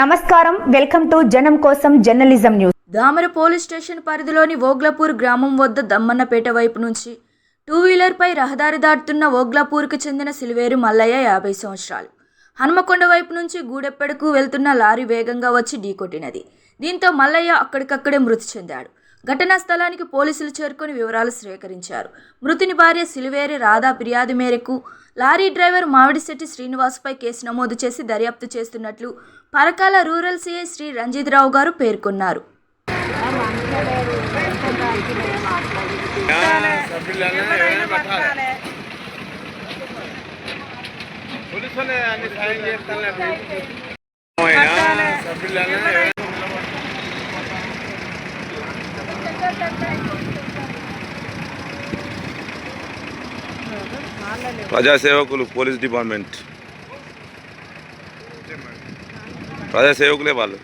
నమస్కారం, welcome to జనం కోసం journalism news. Damara police station పరిధిలోని ఓగ్లాపూర్ గ్రామం వద్ద దమ్మన్నపేట వైపు నుంచి 2-వీలర్పై రహదారి దాటుతున్న ఓగ్లాపూర్కు చెందిన సిలివేరు మల్లయ్య 50 సంవత్సరాలు. హనుమకొండ వైపు నుంచి గూడెప్పెడకు వెళ్తున్న లారీ వేగంగా వచ్చి ఢీకొట్టినది. దీంతో మల్లయ్య అక్కడికక్కడే మృతి చెందాడు. ఘటనా స్థలానికి పోలీసులు చేరుకొని వివరాలు సేకరించారు. మృతుని భార్య సిలివేరి రాధా ఫిర్యాదు మేరకు లారీ డ్రైవర్ మామిడిశెట్టి శ్రీనివాస్పై కేసు నమోదు చేసి దర్యాప్తు చేస్తున్నట్లు పరకాల రూరల్ సీఐ శ్రీ రంజిత్ రావు గారు పేర్కొన్నారు. ప్రజాసేవకులు పోలీస్ డిపార్ట్మెంట్ ప్రజాసేవకులే వాళ్ళు.